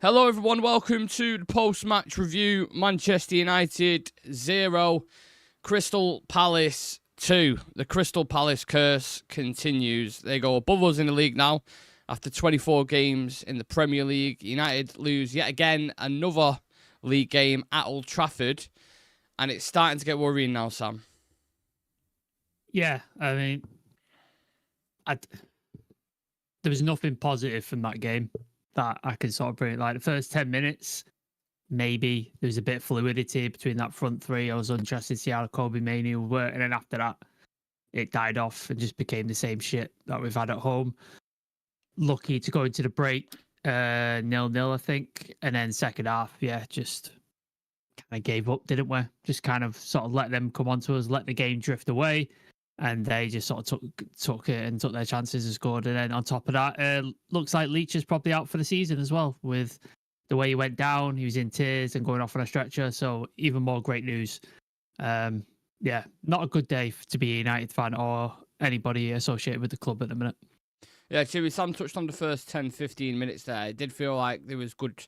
Hello everyone, welcome to the post-match review. Manchester United 0, Crystal Palace 2. The Crystal Palace curse continues. They go above us in the league now. After 24 games in the Premier League, United lose yet again another league game at Old Trafford. And it's starting to get worrying now, Sam. Yeah, I mean, there was nothing positive from that game that I can sort of bring. Like the first 10 minutes, maybe there was a bit of fluidity between that front three. I was interested to see how Kobe Mainoo would work. And then after that, it died off and just became the same shit that we've had at home. Lucky to go into the break 0-0, I think. And then second half, yeah, just kind of gave up, didn't we? Just kind of sort of let them come onto us, let the game drift away. And they just sort of took it and took their chances and scored. And then on top of that, looks like Leach is probably out for the season as well. With the way he went down, he was in tears and going off on a stretcher. So even more great news. Yeah, not a good day to be a United fan or anybody associated with the club at the minute. Yeah, actually, Sam touched on the first 10, 15 minutes there. It did feel like there was good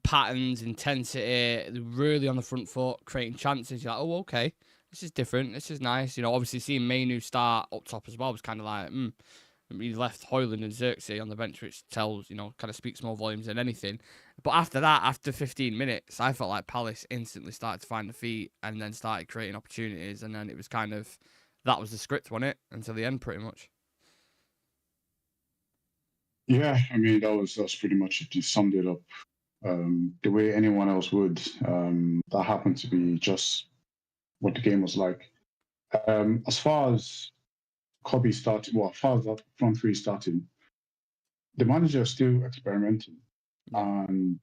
patterns, intensity, really on the front foot, creating chances. You're like, oh, okay. This is different. This is nice. You know, obviously seeing Mainoo start up top as well was kind of like, He left Hoyland and Xerxes on the bench, which tells, you know, kind of speaks more volumes than anything. But after that, after 15 minutes, I felt like Palace instantly started to find the feet and then started creating opportunities. And then it was kind of, that was the script, wasn't it? Until the end, pretty much. Yeah, I mean, that's pretty much it. You summed it up the way anyone else would. That happened to be just what the game was like. As far as Kobe started, well, as far as that front three started, the manager is still experimenting. And,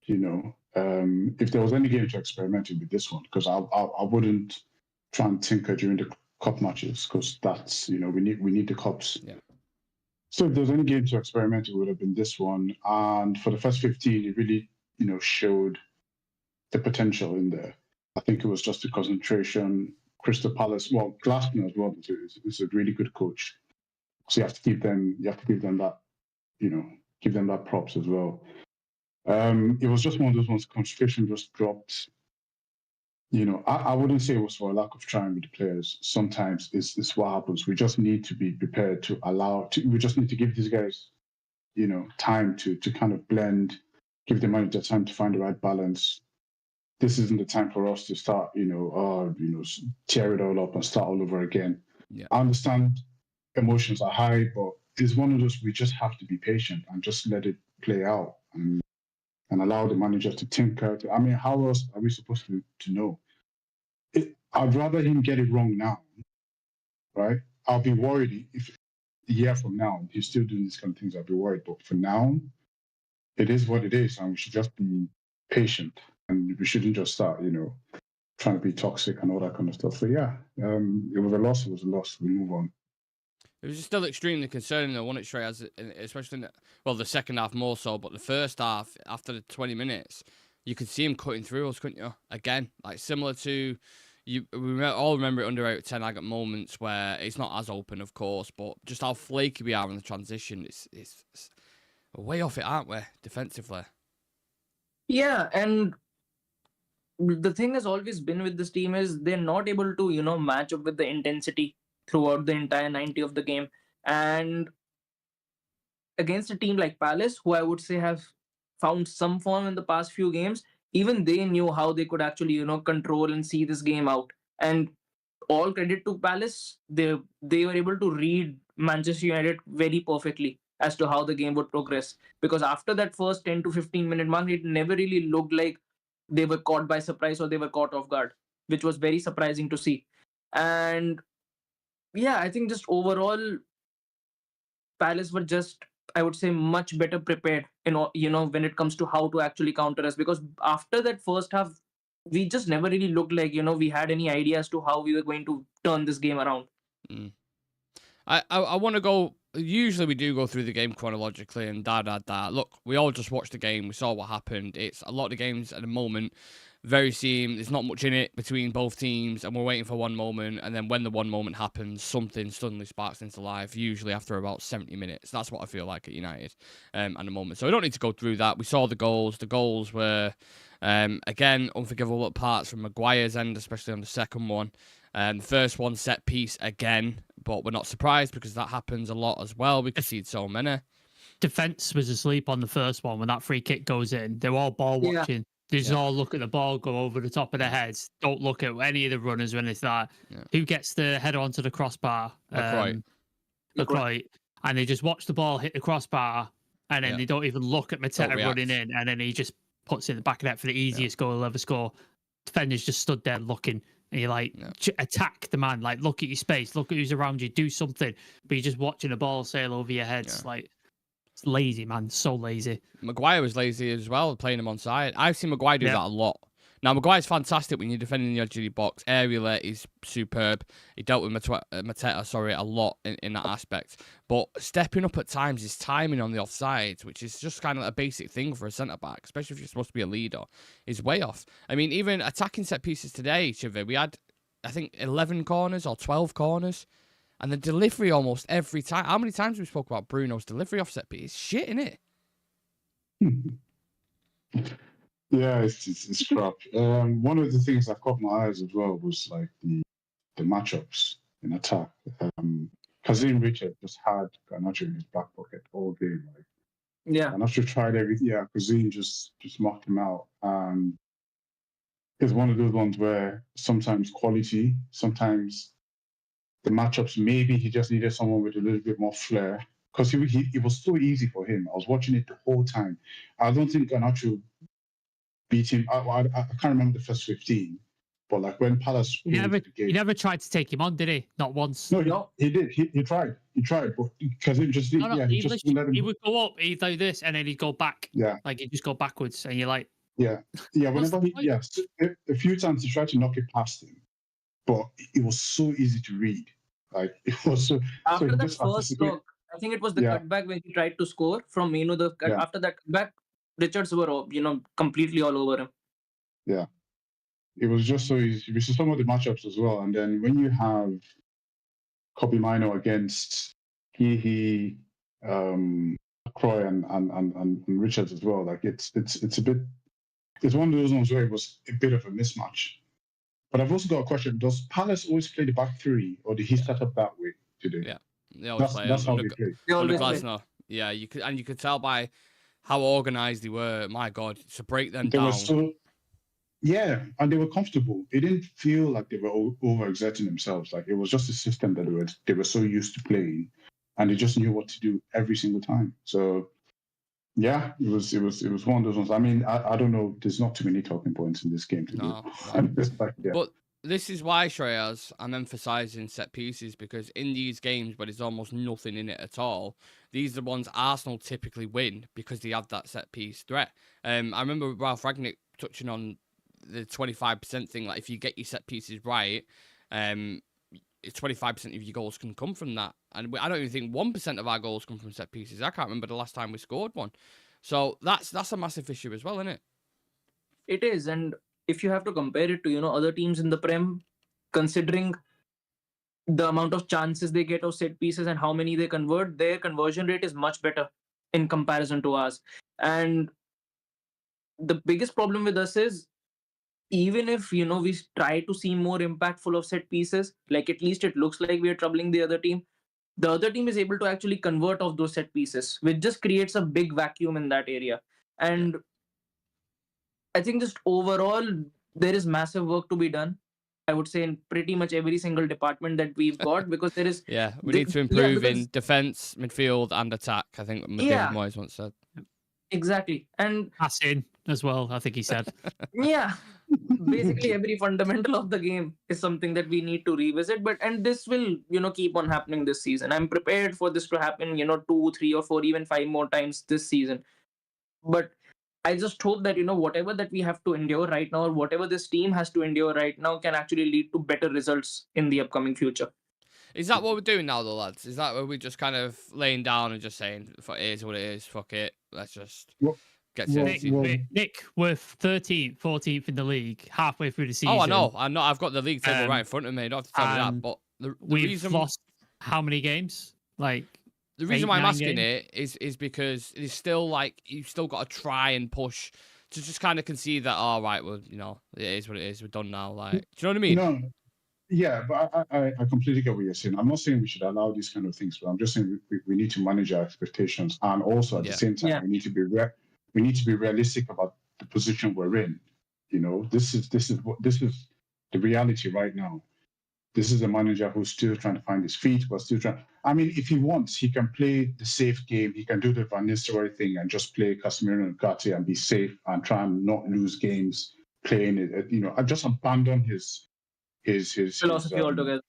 you know, if there was any game to experiment with this one, because I wouldn't try and tinker during the cup matches, because that's, you know, we need the cups. Yeah. So if there was any game to experiment, it would have been this one. And for the first 15, it really, you know, showed the potential in there. I think it was just the concentration. Crystal Palace, well, Glasgow as well is a really good coach. So you have to give them that, you know, give them that props as well. It was just one of those ones, concentration just dropped. You know, I wouldn't say it was for a lack of trying with the players. Sometimes it's what happens. We just need to be prepared to we just need to give these guys, you know, time to kind of blend, give the manager time to find the right balance. This isn't the time for us to start, tear it all up and start all over again. Yeah. I understand emotions are high, but it's one of those, we just have to be patient and just let it play out and allow the manager to tinker. I mean, how else are we supposed to know? I'd rather him get it wrong now, right? I'll be worried if a year from now he's still doing these kind of things. I'll be worried. But for now, it is what it is, and we should just be patient. And we shouldn't just start, you know, trying to be toxic and all that kind of stuff. So yeah, it was a loss. It was a loss. We move on. It was still extremely concerning, though, wasn't it, Shreyas? Especially the second half more so, but the first half, after the 20 minutes, you could see him cutting through us, couldn't you? Again, like similar to we all remember it under Ten Hag at moments where it's not as open, of course, but just how flaky we are in the transition. It's way off it, aren't we, defensively? Yeah, and the thing has always been with this team is they're not able to, you know, match up with the intensity throughout the entire 90 of the game. And against a team like Palace, who I would say have found some form in the past few games, even they knew how they could actually, you know, control and see this game out. And all credit to Palace, they were able to read Manchester United very perfectly as to how the game would progress. Because after that first 10 to 15 minute mark, it never really looked like they were caught by surprise or they were caught off guard, which was very surprising to see. And yeah, I think just overall, Palace were just, I would say, much better prepared, you know, when it comes to how to actually counter us. Because after that first half, we just never really looked like, you know, we had any idea as to how we were going to turn this game around. I want to go. Usually we do go through the game chronologically and da. Look, we all just watched the game. We saw what happened. It's a lot of the games at the moment. very seam. There's not much in it between both teams, and we're waiting for one moment. And then when the one moment happens, something suddenly sparks into life. Usually after about 70 minutes. That's what I feel like at United at the moment. So we don't need to go through that. We saw the goals. The goals were again unforgivable parts from Maguire's end, especially on the second one. The first one set piece again, but we're not surprised because that happens a lot as well. We concede so many. Defense was asleep on the first one when that free kick goes in. They're all ball watching. They just all look at the ball go over the top of their heads. Don't look at any of the runners when it's that. Who gets the header onto the crossbar? LaCroix. And they just watch the ball hit the crossbar, and then they don't even look at Mateta running in, and then he just puts it in the back of net for the easiest goal he'll ever score. Defenders just stood there looking, and you're like, attack the man. Like, look at your space, look at who's around you, do something. But you're just watching a ball sail over your head. It's like, it's lazy, man. So lazy. Maguire was lazy as well, playing him on side. I've seen Maguire do that a lot. Now, Maguire's fantastic when you're defending the edge of the box. Aerially, he's superb. He dealt with Mateta, a lot in that aspect. But stepping up at times, his timing on the offsides, which is just kind of a basic thing for a centre-back, especially if you're supposed to be a leader, is way off. I mean, even attacking set pieces today, Civir, we had, I think, 11 corners or 12 corners. And the delivery almost every time. How many times we spoke about Bruno's delivery off set piece? Shit, innit? Yeah, it's crap. One of the things that caught my eyes as well was like the matchups in attack. Kazim Richard just had Garnacho in his back pocket all game. Like, Garnacho tried everything. Yeah, Kazim just knocked him out. It's one of those ones where sometimes quality, sometimes the matchups, maybe he just needed someone with a little bit more flair. Because it was so easy for him. I was watching it the whole time. I don't think Garnacho beat him. I can't remember the first 15, but like when Palace, he never tried to take him on, did he? Not once. No, he did. He tried, but because it just he would go up, he'd do this, and then he'd go back. Yeah, like he'd just go backwards, and you're like, Whenever a few times he tried to knock it past him, but it was so easy to read. Like it was so. After that first knock, I think it was the cutback when he tried to score from Menu. After that cutback, Richards were, completely all over him. Yeah. It was just so easy. We saw some of the matchups as well. And then when you have Kobe Mino against Croy and Richards as well, like it's a bit, it's one of those ones where it was a bit of a mismatch. But I've also got a question. Does Palace always play the back three, or did he set up that way today? Yeah. They always play. That's how they play. Under Glasner. Yeah, you could tell by how organised they were. My God, to break them down. And they were comfortable. It didn't feel like they were overexerting themselves. Like it was just a system that they were so used to playing, and they just knew what to do every single time. So, yeah, it was one of those ones. I mean, I don't know. There's not too many talking points in this game to do. But this is why, Shreyas, I'm emphasising set pieces, because in these games where there's almost nothing in it at all, these are the ones Arsenal typically win because they have that set piece threat. I remember Ralph Rangnick touching on the 25% thing. Like if you get your set pieces right, 25% of your goals can come from that. And I don't even think 1% of our goals come from set pieces. I can't remember the last time we scored one. So that's a massive issue as well, isn't it? It is, and if you have to compare it to other teams in the Prem, considering the amount of chances they get of set pieces and how many they convert, their conversion rate is much better in comparison to ours. And the biggest problem with us is, even if we try to seem more impactful of set pieces, like at least it looks like we are troubling the other team is able to actually convert off those set pieces, which just creates a big vacuum in that area. And I think just overall, there is massive work to be done, I would say, in pretty much every single department that we've got, because there is... we need to improve in defence, midfield and attack, I think David Moyes once said. Exactly. And passing as well, I think he said. Basically every fundamental of the game is something that we need to revisit, and this will keep on happening this season. I'm prepared for this to happen 2, 3 or 4, even 5 more times this season. But I just hope that whatever that we have to endure right now, or whatever this team has to endure right now, can actually lead to better results in the upcoming future. Is that what we're doing now, though, lads? Is that where we're just kind of laying down and just saying, "It is what it is. Fuck it. Let's just." get to Well, the well, Nick, we're 13th, 14th in the league, halfway through the season. Oh, I know. I've got the league table right in front of me. You don't have to tell me that. and But the we've reason lost how many games? Like the reason 8, why I'm 9 asking games? it is because it's still like you've still got to try and push to just kind of concede that. All right, well, you know, it is what it is. We're done now. Like, do you know what I mean? no, yeah, but I completely get what you're saying. I'm not saying we should allow these kind of things, but I'm just saying we need to manage our expectations, and also at the same time, Yeah. we need to be realistic about the position we're in. You know, this is the reality right now. This is a manager who's still trying to find his feet, but still trying. I mean, if he wants, he can play the safe game. He can do the Van Nistelrooy thing and just play Casemiro and Gatti and be safe and try and not lose games playing it. You know, and just abandon his Philosophy altogether.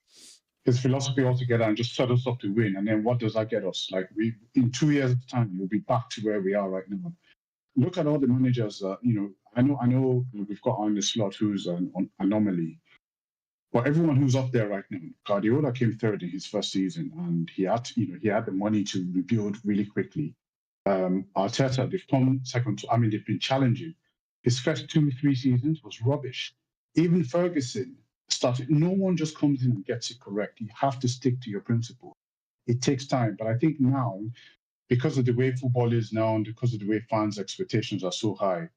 his philosophy altogether and just set us up to win. And then what does that get us? Like we in 2 years' time, we'll be back to where we are right now. Look at all the managers. You know, I know we've got Arne Slot, who's an anomaly. But everyone who's up there right now, Guardiola came third in his first season, and he had the money to rebuild really quickly. Arteta, they've come second. They've been challenging. His first 2-3 seasons was rubbish. Even Ferguson started. No one just comes in and gets it correct. You have to stick to your principle. It takes time, but I think now, because of the way football is now, and because of the way fans' expectations are so high,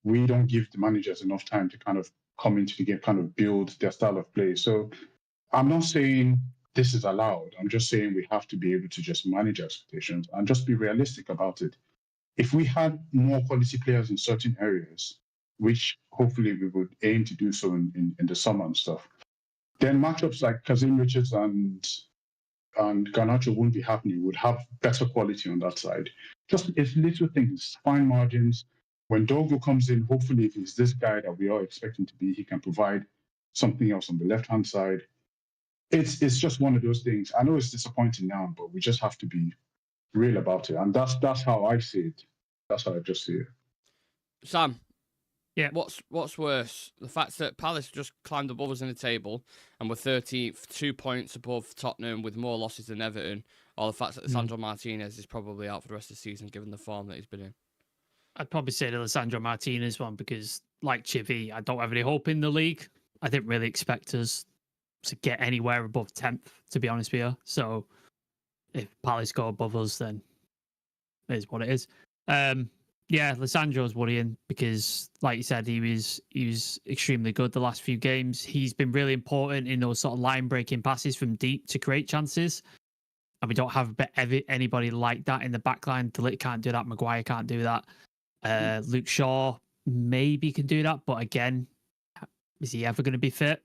we don't give the managers enough time to kind of come into the game, kind of build their style of play. So I'm not saying this is allowed. I'm just saying we have to be able to just manage expectations and just be realistic about it. If we had more quality players in certain areas, which hopefully we would aim to do so in the summer and stuff, then matchups like Kazim Richards and Garnacho wouldn't be happening. We would have better quality on that side. Just it's little things, fine margins. When Dogo comes in, hopefully if he's this guy that we all expect him to be, he can provide something else on the left-hand side. It's just one of those things. I know it's disappointing now, but we just have to be real about it. And that's how I see it. That's how I just see it. Sam, Yeah. What's worse, the fact that Palace just climbed above us in the table and were 13th, 2 points above Tottenham with more losses than Everton, or the fact that Sandro Martinez is probably out for the rest of the season given the form that he's been in? I'd probably say the Alessandro Martinez one because, like Chivy, I don't have any hope in the league. I didn't really expect us to get anywhere above 10th, to be honest with you. So if Palace go above us, then it is what it is. Yeah, Alessandro's worrying because, like you said, he was extremely good the last few games. He's been really important in those sort of line-breaking passes from deep to create chances. And we don't have anybody like that in the back line. De Ligt can't do that. Maguire can't do that. Luke Shaw maybe can do that, but again, is he ever going to be fit?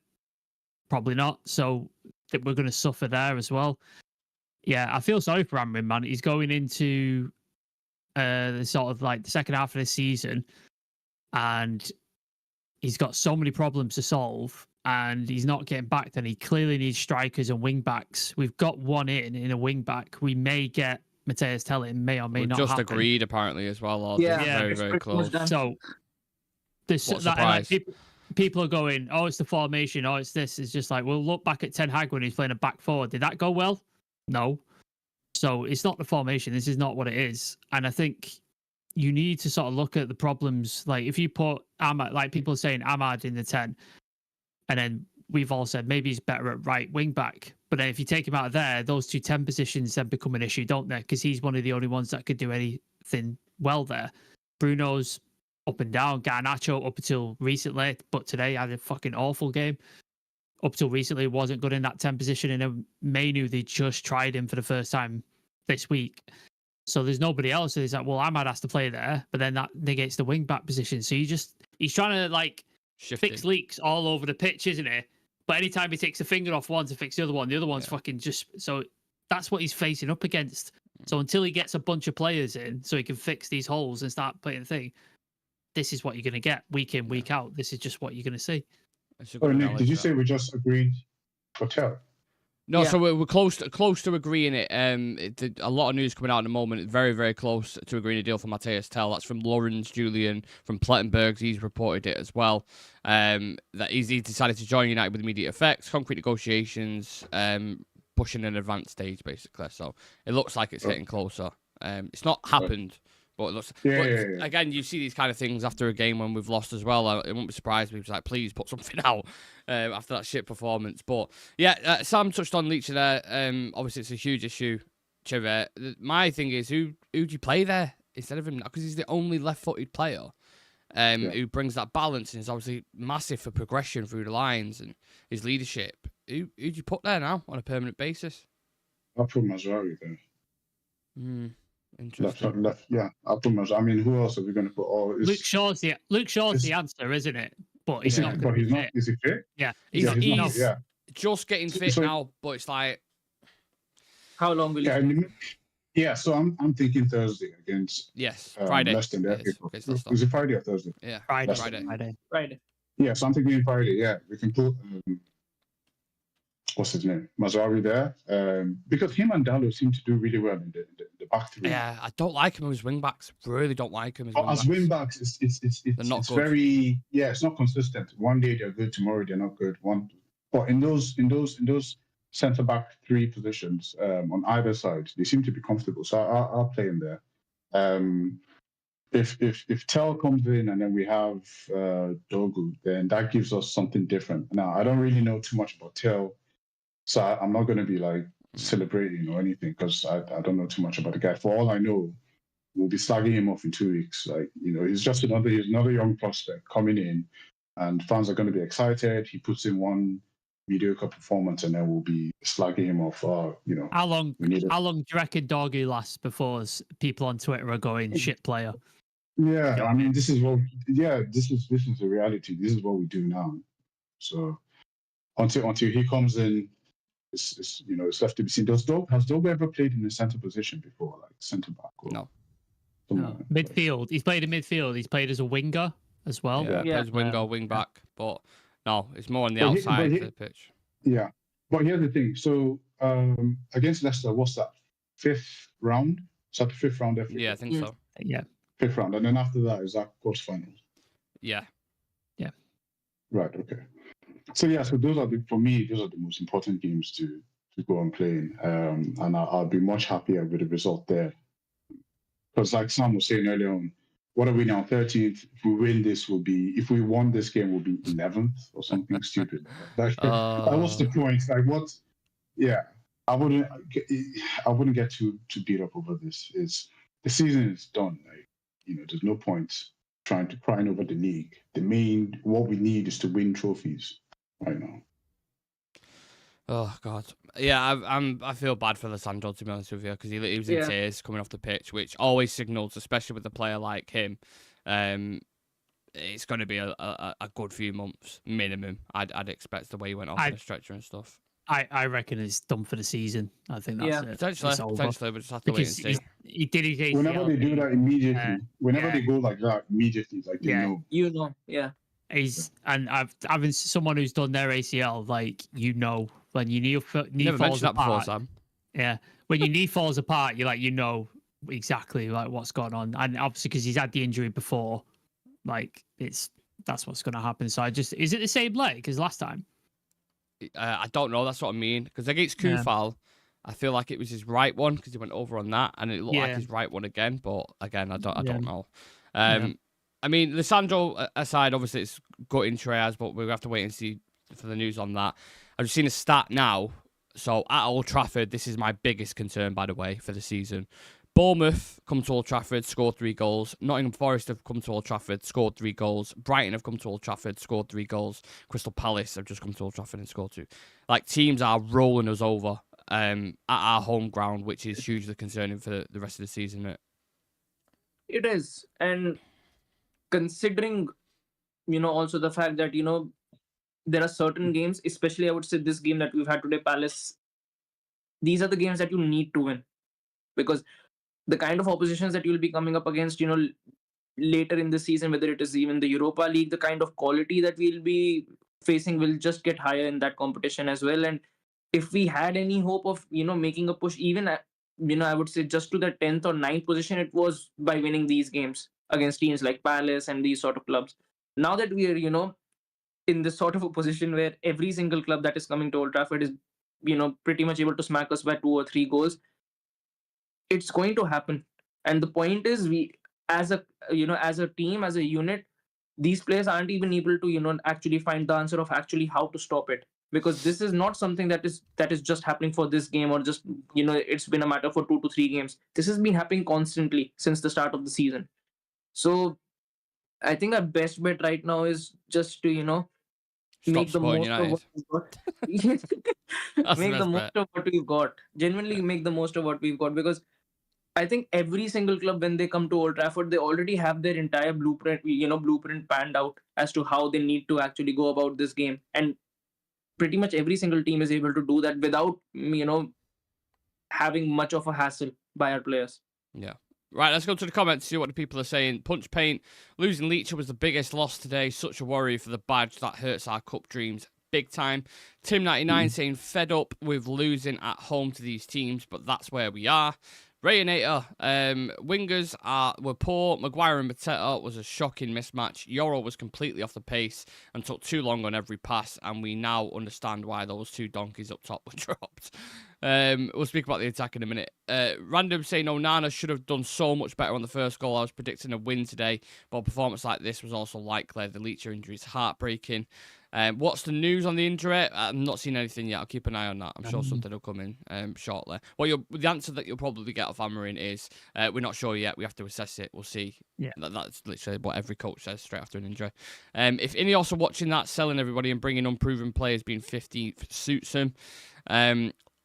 Probably not. So we're going to suffer there as well. Yeah, I feel sorry for Amrin, man. He's going into the sort of like the second half of the season, and he's got so many problems to solve, and he's not getting backed. And he clearly needs strikers and wing backs. We've got one in a wing back. We may get Mateus Tellin, may or may We've not just happen. agreed apparently as well. Or Yeah, very, it's very pretty much close. done. So this What a that, like, surprise. people are going, oh, it's the formation, oh, it's this. It's just like, well, look back at Ten Hag when he's playing a back four. Did that go well? No. So it's not the formation. This is not what it is. And I think you need to sort of look at the problems. Like if you put Ahmad, like people are saying Ahmad in the 10, and then we've all said maybe he's better at right wing back. But then if you take him out of there, those two 10 positions then become an issue, don't they? Because he's one of the only ones that could do anything well there. Bruno's up and down. Garnacho up until recently, but today had a fucking awful game. Up till recently wasn't good in that 10 position. And then Mainu, they just tried him for the first time this week. So there's nobody else. It's like, well, Ahmad has to play there, but then that negates the wing back position. So he's trying to like fix leaks all over the pitch, isn't he? But anytime he takes a finger off one to fix the other one's fucking just. So that's what he's facing up against. So until he gets a bunch of players in, so he can fix these holes and start playing the thing, this is what you're going to get week in, week out. This is just what you're going to see. Nick, did you say we just agreed for Tell? No, Yeah. so we're close to agreeing it. A lot of news coming out at the moment. Very, very close to agreeing a deal for Mateus Tell. That's from Lawrence Julian from Plettenberg. He's reported it as well. That he decided to join United with immediate effect. Concrete negotiations, pushing an advanced stage basically. So it looks like it's getting closer. It's not happened, But it looks, Yeah, but yeah, yeah. again, you see these kind of things after a game when we've lost as well. It won't be surprised me. It's like, please put something out after that shit performance. But yeah, Sam touched on Leach there. Obviously, it's a huge issue. Civir. My thing is, who do you play there instead of him? Because he's the only left-footed player who brings that balance and is obviously massive for progression through the lines and his leadership. Who do you put there now on a permanent basis? I'll put Mazraoui there. Interesting. Left, yeah. I'll put Mazraoui. I mean, who else are we going to put? Oh, Luke Shaw's the answer, isn't it? But he's not. But he's not. Is he fit? Yeah, He's not, just getting fit now, but it's like, how long will he? Yeah, so I'm thinking Thursday against Friday. Leicester. Is it Friday or Thursday? Yeah, Friday. Yeah, so I'm thinking Friday. Yeah, we can put what's his name, Mazraoui there, because him and Dallo seem to do really well in the back three. Yeah, I don't like him as wing backs. Really don't like him as wing backs. It's very it's not consistent. One day they're good, tomorrow they're not good. But in those centre back three positions on either side, they seem to be comfortable. So I'll play him there. If Tel comes in and then we have Dogu, then that gives us something different. Now I don't really know too much about Tel, so I'm not going to be like celebrating or anything because I don't know too much about the guy. For all I know, we'll be slagging him off in 2 weeks. Like, he's just another young prospect coming in, and fans are going to be excited. He puts in one mediocre performance, and then we'll be slagging him off. How long do you reckon Dogu lasts before people on Twitter are going shit player? Yeah, I mean, this is the reality. This is what we do now. So until he comes in, it's left to be seen. Has Dogu ever played in a centre position before, like centre back? No. Midfield. He's played in midfield. He's played as a winger as well. Yeah, plays winger, wing back, but no, it's more on the outside of the pitch. Yeah, but here's the thing. So against Leicester, what's that? 5th round? Is that the 5th round? Yeah, I think so. Yeah. 5th round, and then after that is that quarterfinals. Yeah. Right. Okay. So those are the most important games to go and play in, and I'll be much happier with the result there. Because like Sam was saying earlier on, what are we now? 13th. If we win this, if we won this game, we'll be 11th or something stupid. What's the point? Like what? Yeah, I wouldn't get too beat up over this. The season is done. Like, there's no point crying over the league. What we need is to win trophies right now. Oh God, yeah, I feel bad for Lissandro, to be honest with you, because he was in tears coming off the pitch, which always signals, especially with a player like him, it's going to be a good few months minimum. I'd expect the way he went off on the stretcher and stuff. I reckon it's done for the season. I think that's it. Potentially, but just have to wait and see. He did his ACL. Whenever they do that immediately, they go like that immediately, like they know. And having someone who's done their ACL, like when your knee falls apart. Before, Sam. Yeah, when your knee falls apart, you're exactly like what's going on, and obviously because he's had the injury before, like that's what's going to happen. So is it the same leg as last time? I don't know. That's what I mean. Because against Kufal, I feel like it was his right one because he went over on that, and it looked like his right one again. But again, I don't know. I mean, Lissandro aside, obviously it's gutting Shreyas, but we'll have to wait and see for the news on that. I've just seen a stat now. So at Old Trafford, this is my biggest concern, by the way, for the season. Bournemouth come to Old Trafford, scored 3 goals. Nottingham Forest have come to Old Trafford, scored 3 goals. Brighton have come to Old Trafford, scored 3 goals. Crystal Palace have just come to Old Trafford and scored 2. Like, teams are rolling us over at our home ground, which is hugely concerning for the rest of the season, isn't it? It is. And considering, also the fact that, there are certain games, especially I would say this game that we've had today, Palace, these are the games that you need to win. Because the kind of oppositions that you'll be coming up against, later in the season, whether it is even the Europa League, the kind of quality that we'll be facing will just get higher in that competition as well. And if we had any hope of, making a push, even, I would say just to the 10th or 9th position, it was by winning these games against teams like Palace and these sort of clubs. Now that we are, in this sort of a position where every single club that is coming to Old Trafford is, pretty much able to smack us by 2 or 3 goals, it's going to happen. And the point is, as a as a team, as a unit, these players aren't even able to actually find the answer of actually how to stop it, because this is not something that is just happening for this game, or just it's been a matter for 2 to 3 games. This has been happening constantly since the start of the season. So I think our best bet right now is just to Stop make the supporting most of what United. we've got. That's the Make the best most bet. of what we've got. Genuinely make the most of what we've got, because I think every single club, when they come to Old Trafford, they already have their entire blueprint panned out as to how they need to actually go about this game. And pretty much every single team is able to do that without, having much of a hassle by our players. Yeah. Right, let's go to the comments, see what the people are saying. Punch Paint, losing Leacher was the biggest loss today. Such a worry for the badge. That hurts our cup dreams big time. Tim99 saying, fed up with losing at home to these teams, but that's where we are. Rayanator, wingers were poor. Maguire and Mateta was a shocking mismatch. Yoro was completely off the pace and took too long on every pass, and we now understand why those two donkeys up top were dropped. We'll speak about the attack in a minute. Random saying Onana should have done so much better on the first goal. I was predicting a win today, but a performance like this was also likely. The Leacher injury is heartbreaking. What's the news on the injury? I've not seen anything yet. I'll keep an eye on that. I'm sure something will come in shortly. Well, the answer that you'll probably get off Amarin is we're not sure yet. We have to assess it. We'll see. Yeah. That's literally what every coach says straight after an injury. If Ineos are watching that, selling everybody and bringing unproven players being 15th suits him.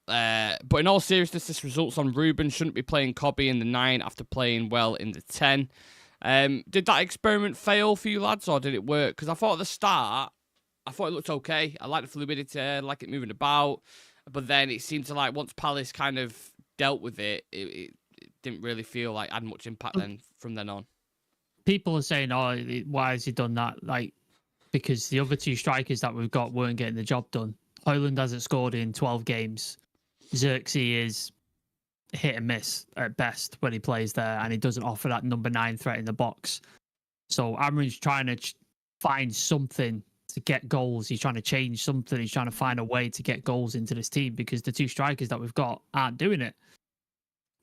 But in all seriousness, this results on Ruben shouldn't be playing Cobby in the 9 after playing well in the 10. Did that experiment fail for you lads, or did it work? Because I thought at the start, I thought it looked okay. I liked the fluidity, I liked it moving about. But then it seemed to, like, once Palace kind of dealt with it, it didn't really feel like it had much impact then from then on. People are saying, oh, why has he done that? Like, because the other two strikers that we've got weren't getting the job done. Højlund hasn't scored in 12 games. Xerxes is hit and miss at best when he plays there, and he doesn't offer that number 9 threat in the box. So Amarin's trying to find something to get goals. He's trying to change something. He's trying to find a way to get goals into this team, because the two strikers that we've got aren't doing it.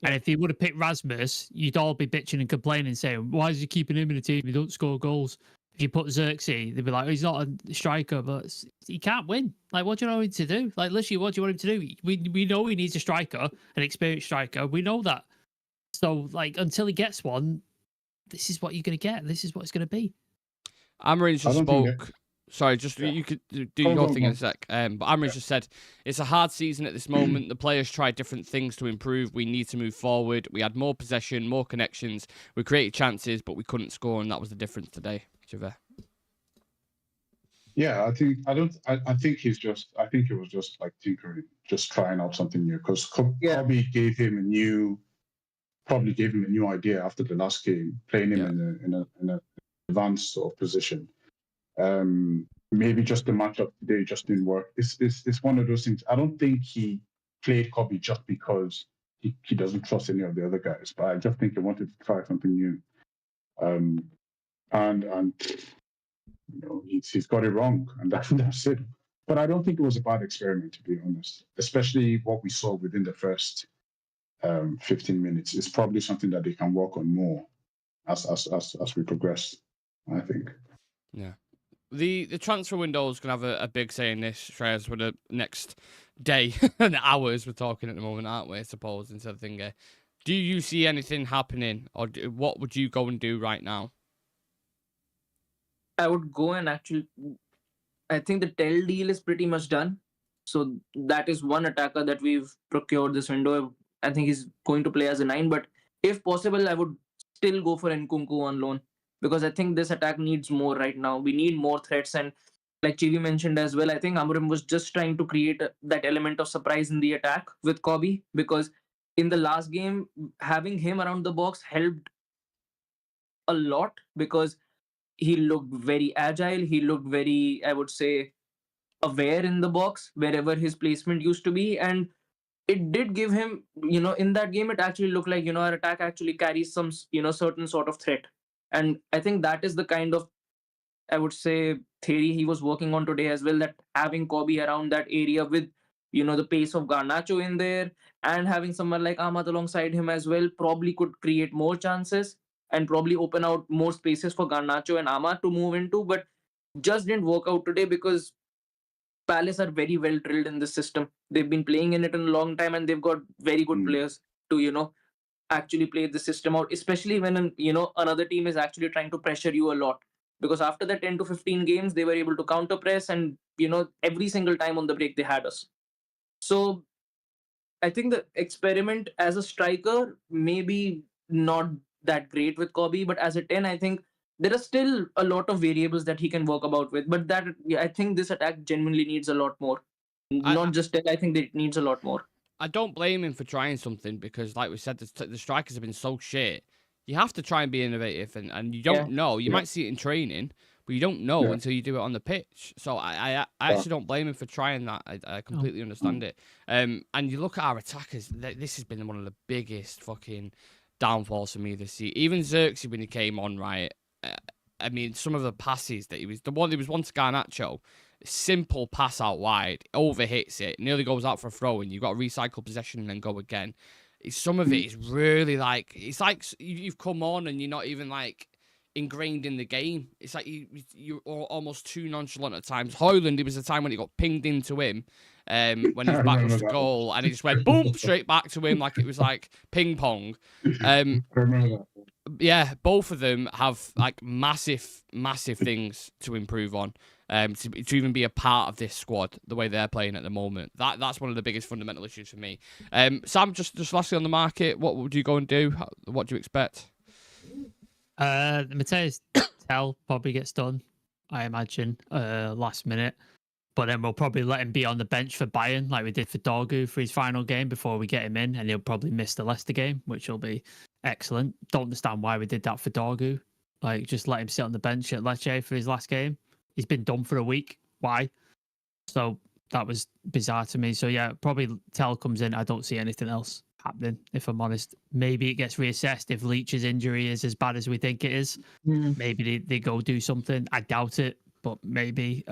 Yeah. And if he would have picked Rasmus, you'd all be bitching and complaining, saying, why is he keeping him in the team? He don't score goals. If you put Xerxes, they'd be like, oh, he's not a striker, but he can't win. Like, what do you know him to do? Like, literally, what do you want him to do? We know he needs a striker, an experienced striker. We know that. So, like, until he gets one, this is what you're going to get. This is what it's going to be. Amarin just spoke. Sorry, just you could do your thing in a sec. But Amarin just said, it's a hard season at this moment. The players tried different things to improve. We need to move forward. We had more possession, more connections. We created chances, but we couldn't score, and that was the difference today. Javert. Yeah, I think he was just like tinkering, just trying out something new, because Cobby gave him a new idea after the last game, playing him in an advanced sort of position. Maybe just the matchup today just didn't work. It's one of those things. I don't think he played Cobby just because he doesn't trust any of the other guys, but I just think he wanted to try something new. And he's got it wrong, and that's it. But I don't think it was a bad experiment, to be honest. Especially what we saw within the first 15 minutes. It's probably something that they can work on more as we progress, I think. Yeah. The transfer window is going to have a big say in this, Shreyas, for the next day and hours we're talking at the moment, aren't we, I suppose, instead of thinking. Do you see anything happening, or what would you go and do right now? I would go and I think the Tell deal is pretty much done. So that is one attacker that we've procured this window. I think he's going to play as a 9, but if possible, I would still go for Nkunku on loan, because I think this attack needs more right now. We need more threats, and like Chivi mentioned as well, I think Amorim was just trying to create that element of surprise in the attack with Cobby, because in the last game, having him around the box helped a lot, because he looked very agile. He looked very, I would say, aware in the box wherever his placement used to be, and it did give him, in that game, it actually looked like, our attack actually carries some, certain sort of threat. And I think that is the kind of, I would say, theory he was working on today as well, that having Cobby around that area with, the pace of Garnacho in there, and having someone like Ahmad alongside him as well, probably could create more chances. and probably open out more spaces for Garnacho and Amad to move into, but just didn't work out today because Palace are very well drilled in this system. They've been playing in it in a long time, and they've got very good players to actually play the system out, especially when another team is actually trying to pressure you a lot. Because after the 10 to 15 games, they were able to counter press, and every single time on the break they had us. So I think the experiment as a striker maybe not that great with Kobe, but as a 10, I think there are still a lot of variables that he can work about with. But I think this attack genuinely needs a lot more. Not just 10, I think that it needs a lot more. I don't blame him for trying something because, like we said, the strikers have been so shit. You have to try and be innovative, and you don't know. You might see it in training, but you don't know until you do it on the pitch. So I actually don't blame him for trying that. I completely understand it. And you look at our attackers. This has been one of the biggest fucking downfalls for me this season. Even Xerxes, when he came on, right? I mean, some of the passes that he was one to Garnacho. Simple pass out wide, overhits it, nearly goes out for a throw, and you've got to recycle possession and then go again. Some of it is really like, it's like you've come on and you're not even like ingrained in the game. It's like you're almost too nonchalant at times. Højlund, there was a time when it got pinged into him when his back was the goal, and it just went boom straight back to him like it was like ping pong. Yeah, both of them have like massive things to improve on. To even be a part of this squad the way they're playing at the moment. That's one of the biggest fundamental issues for me. Sam, just lastly on the market, what would you go and do? What do you expect? Mateus Tel probably gets done, I imagine, last minute. But then we'll probably let him be on the bench for Bayern, like we did for Dorgu for his final game before we get him in, and he'll probably miss the Leicester game, which will be excellent. Don't understand why we did that for Dorgu. Like, just let him sit on the bench at Lecce for his last game. He's been done for a week. Why? So that was bizarre to me. So yeah, probably Tel comes in. I don't see anything else happening, if I'm honest. Maybe it gets reassessed if Leach's injury is as bad as we think it is. Maybe they go do something. I doubt it, but maybe.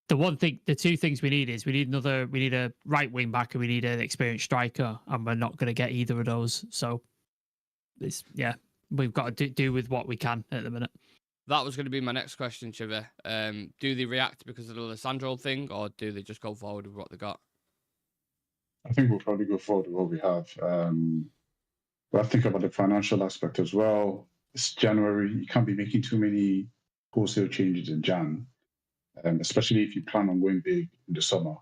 The two things we need is we need a right wing back and we need an experienced striker, and we're not going to get either of those. So we've got to do with what we can at the minute. That was going to be my next question, Civir. Do they react because of the Alessandro thing, or do they just go forward with what they got? I think we'll probably go forward with what we have. But I think about the financial aspect as well. It's January. You can't be making too many wholesale changes in Jan, especially if you plan on going big in the summer.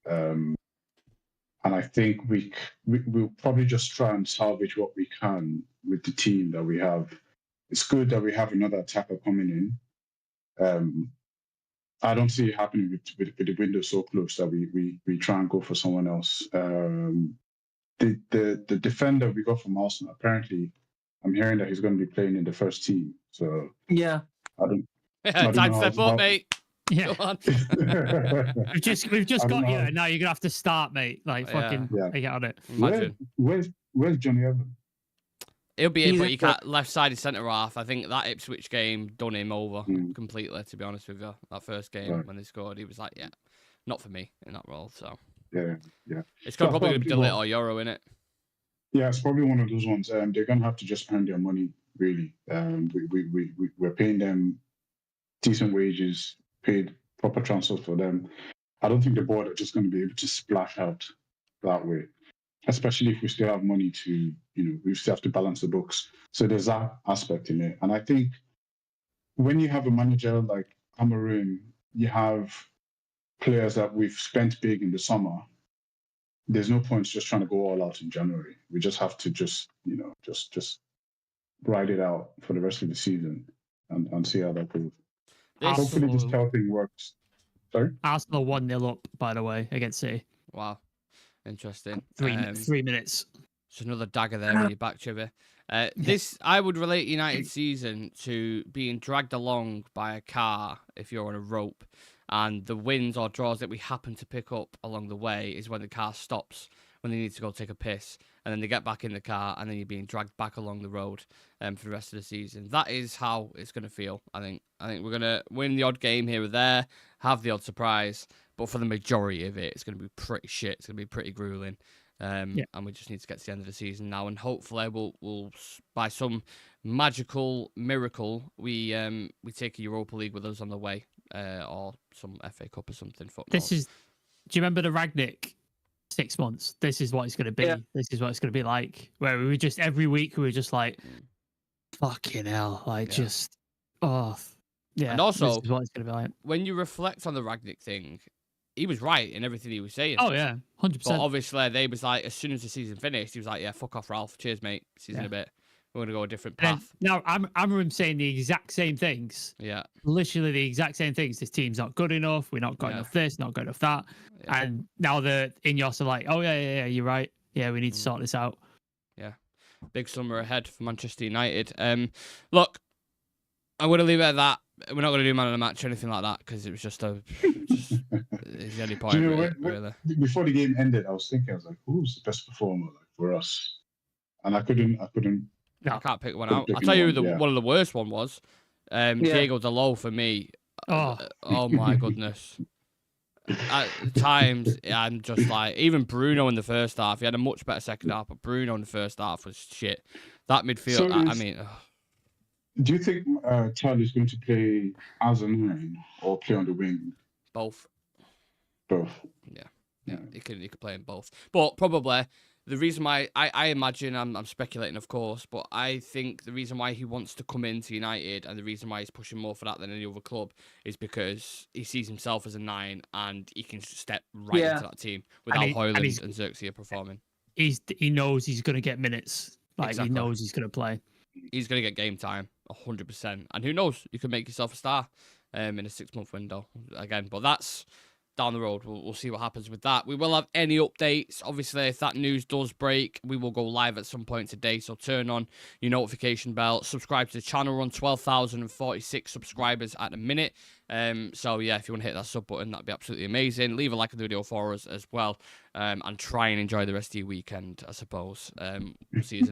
And I think we'll probably just try and salvage what we can with the team that we have. It's good that we have another attacker coming in. I don't see it happening with the window so close that we try and go for someone else. The defender we got from Arsenal, apparently, I'm hearing that he's going to be playing in the first team. So yeah, Time to step up, mate. Yeah, we've just got you, and now you're gonna have to start, mate. Like fucking, get on it. Imagine. Where's Johnny Evans? He'll be in, but you can't left-sided centre half. I think that Ipswich game done him over completely. To be honest with you, that first game when they scored, he was like, "Yeah, not for me in that role." So yeah, it's gonna probably be Delit or Euro in it. Yeah, it's probably one of those ones. They're gonna have to just earn their money. Really, we're paying them decent wages, paid proper transfers for them. I don't think the board are just going to be able to splash out that way, especially if we still have money to, we still have to balance the books. So there's that aspect in it. And I think when you have a manager like Amorim, you have players that we've spent big in the summer. There's no point just trying to go all out in January. We just have to just ride it out for the rest of the season and see how that goes. Hopefully this Tel thing works. Sorry? Arsenal 1-0 up, by the way, against City. Wow. Interesting. 3 minutes. It's another dagger there in your back, Chivy. I would relate United's season to being dragged along by a car if you're on a rope, and the wins or draws that we happen to pick up along the way is when the car stops, when they need to go take a piss, and then they get back in the car, and then you're being dragged back along the road for the rest of the season. That is how it's going to feel, I think. I think we're going to win the odd game here or there, have the odd surprise, but for the majority of it, it's going to be pretty shit. It's going to be pretty grueling. And we just need to get to the end of the season now, and hopefully we'll by some magical miracle we take a Europa League with us on the way, or some FA Cup or something. Do you remember the Ragnick 6 months? This is what it's going to be. Yeah. This is what it's going to be like. Where we were just every week we were just like, fucking hell, like just yeah. And also, this is what it's going to be like. When you reflect on the Ragnick thing, he was right in everything he was saying. Oh yeah, 100%. But obviously, they was like, as soon as the season finished, he was like, "Yeah, fuck off, Ralph. Cheers, mate. Season a bit. We're gonna go a different path." Now I remember him saying the exact same things. Yeah, literally the exact same things. This team's not good enough. We're not got enough this, not good enough that. Yeah. And now the Ineos are like, "Oh yeah, you're right. Yeah, we need to sort this out." Yeah, big summer ahead for Manchester United. Look, I'm gonna leave it at that. We're not going to do man of the match or anything like that because it was just it's the only point. Really. Before the game ended, I was like, who's the best performer for us? And I couldn't. No. I can't pick one out. I'll tell you who one of the worst one was. Diego Dalot for me. Oh my goodness. At times, I'm just like, even Bruno in the first half. He had a much better second half, but Bruno in the first half was shit. That midfield, I mean. Do you think Charlie's going to play as a 9 or play on the wing? Both. Yeah. He could play in both. But probably the reason why I imagine, I'm speculating, of course, but I think the reason why he wants to come into United and the reason why he's pushing more for that than any other club is because he sees himself as a 9 and he can step right into that team without Højlund and Xerxes performing. He knows he's going to get minutes. Exactly. He knows he's going to play. He's going to get game time, 100%. And who knows? You could make yourself a star in a 6-month window again. But that's down the road. We'll see what happens with that. We will have any updates. Obviously, if that news does break, we will go live at some point today. So turn on your notification bell. Subscribe to the channel. We're on 12,046 subscribers at the minute. So yeah, if you want to hit that sub button, that'd be absolutely amazing. Leave a like on the video for us as well. And try and enjoy the rest of your weekend, I suppose. We'll see you